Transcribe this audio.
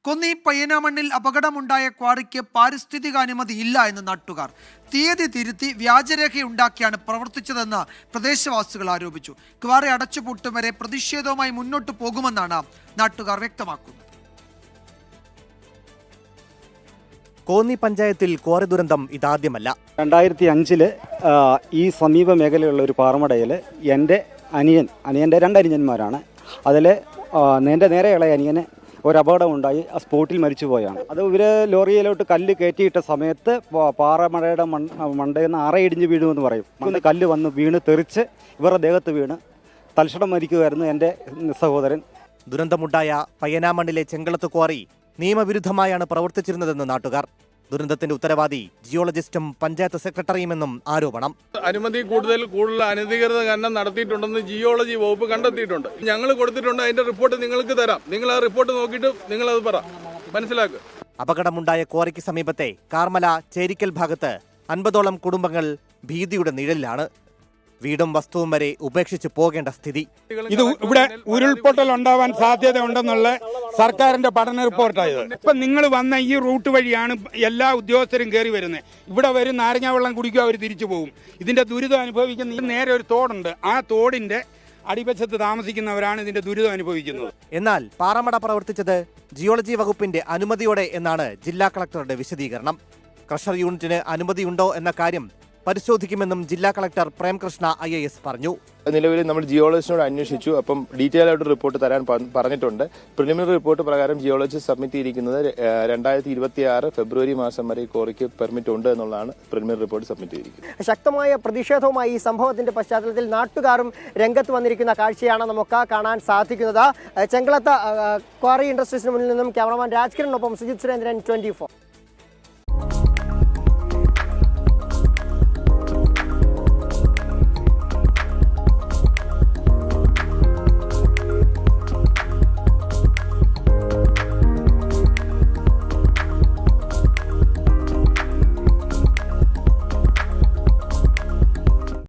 കൊന്നി പയ്യനാമണ്ണിൽ അപകടമുണ്ടായ ക്വാറിക്ക് പാരിസ്ഥിതിക അനുമതി ഇല്ല എന്ന് നാട്ടുകാർ. തീയതി തിരുത്തി വ്യാജരേഖയുണ്ടാക്കിയാണ് പ്രവർത്തിച്ചതെന്ന് പ്രദേശവാസികൾ ആരോപിച്ചു. ക്വാറി അടച്ചുപൂട്ടും വരെ പ്രതിഷേധവുമായി മുന്നോട്ട് പോകുമെന്നാണ് നാട്ടുകാർ വ്യക്തമാക്കുന്നത്. കോന്നി പഞ്ചായത്തിൽ ക്വാറി ദുരന്തം ഇതാദ്യമല്ല. 2005 ഈ സമീപ മേഖലയുള്ള ഒരു പാറമടയിൽ എൻ്റെ അനിയൻ്റെ 2 അനിയന്മാരാണ്. അതിൽ എൻ്റെ നേരെ ഇളയ അനിയന് ഒരു അപകടമുണ്ടായി, ആ സ്പോട്ടിൽ മരിച്ചുപോയാണ്. അത് ഇവർ ലോറിയിലോട്ട് കല്ല് കയറ്റിയിട്ട സമയത്ത് പാറമടയുടെ മണ്ടയിൽ നിന്ന് അറയിടിഞ്ഞ് വീഴുമെന്ന് പറയും. കല്ല് വന്ന് വീണ് തെറിച്ച് ഇവരുടെ ദേഹത്ത് വീണ് തൽക്ഷണം മരിക്കുകയായിരുന്നു എൻ്റെ സഹോദരൻ. ദുരന്തമുണ്ടായ പയ്യനാമണ്ണിലെ ചെങ്കളത്ത് ക്വാറി നിയമവിരുദ്ധമായാണ് പ്രവർത്തിച്ചിരുന്നതെന്ന് നാട്ടുകാർ. ദുരന്തത്തിന്റെ ഉത്തരവാദി ജിയോളജിസ്റ്റും പഞ്ചായത്ത് സെക്രട്ടറിയുമെന്നും ആരോപണം. അനുമതി കൂടുതൽ അനധികൃത ഖനനം നടത്തിയിട്ടുണ്ടെന്ന് ജിയോളജി വകുപ്പ് കണ്ടെത്തിയിട്ടുണ്ട്. ഞങ്ങൾ കൊടുത്തിട്ടുണ്ട്, അതിന്റെ റിപ്പോർട്ട് നിങ്ങൾക്ക് തരാം. നിങ്ങൾ ആ റിപ്പോർട്ട് നോക്കിയിട്ട് നിങ്ങൾ അത് മനസ്സിലാക്കുക. അപകടമുണ്ടായ ക്വാറിക്ക് സമീപത്തെ കാർമല ചേരിക്കൽ ഭാഗത്ത് 50ഓളം കുടുംബങ്ങൾ ഭീതിയുടെ നിഴലിലാണ്. വീടും വസ്തുവും വരെ ഉപേക്ഷിച്ച് പോകേണ്ട സ്ഥിതി. ഇത് ഇവിടെ ഉരുൾപൊട്ടൽ ഉണ്ടാവാൻ സാധ്യത ഉണ്ടെന്നുള്ള സർക്കാരിന്റെ പഠന റിപ്പോർട്ടായത്. ഇപ്പൊ നിങ്ങൾ വന്ന ഈ റൂട്ട് വഴിയാണ് എല്ലാ ഉദ്യോഗസ്ഥരും കയറി വരുന്നത്. ഇവിടെ വരും, നാരങ്ങ വെള്ളം കുടിക്കുക, അവർ തിരിച്ചു പോകും. ഇതിന്റെ ദുരിതം അനുഭവിക്കുന്ന നേരെ ഒരു തോടുണ്ട്, ആ തോടിന്റെ അടിവശത്ത് താമസിക്കുന്നവരാണ് ഇതിന്റെ ദുരിതം അനുഭവിക്കുന്നത്. എന്നാൽ പാറമട പ്രവർത്തിച്ചത് ജിയോളജി വകുപ്പിന്റെ അനുമതിയോടെ എന്നാണ് ജില്ലാ കളക്ടറുടെ വിശദീകരണം. ക്രഷർ യൂണിറ്റിന് അനുമതിയുണ്ടോ എന്ന കാര്യം പരിശോധിക്കുമെന്നും ജില്ലാ കളക്ടർ പ്രേംകൃഷ്ണ IAS പറഞ്ഞു. നിലവിൽ നമ്മൾ ജിയോളജിസ്റ്റിനോട് അന്വേഷിച്ചു. അപ്പം ഡീറ്റെയിൽ ആയിട്ട് റിപ്പോർട്ട് തരാൻ പറഞ്ഞിട്ടുണ്ട്. പ്രിലിമിനറി റിപ്പോർട്ട് പ്രകാരം ജിയോളജി സബ്മിറ്റ് ചെയ്തിരിക്കുന്നത് 2026 ഫെബ്രുവരി മാസം വരെ ക്വാറിക്ക് പെർമിറ്റ് ഉണ്ട് എന്നുള്ളതാണ് പ്രിലിമിനറി റിപ്പോർട്ട് സബ്മിറ്റ് ചെയ്തിരിക്കുന്നത്. ശക്തമായ പ്രതിഷേധവുമായി ഈ സംഭവത്തിന്റെ പശ്ചാത്തലത്തിൽ നാട്ടുകാരും രംഗത്ത് വന്നിരിക്കുന്ന കാഴ്ചയാണ് നമുക്ക് കാണാൻ സാധിക്കുന്നത്. ചെങ്കളത്ത് ക്വാറി ഇൻഡസ്ട്രീസിന് മുന്നിൽ നിന്നും ക്യാമറമാൻ രാജ്കിരണിനൊപ്പം സുജിത് സുരേന്ദ്രൻ, 24.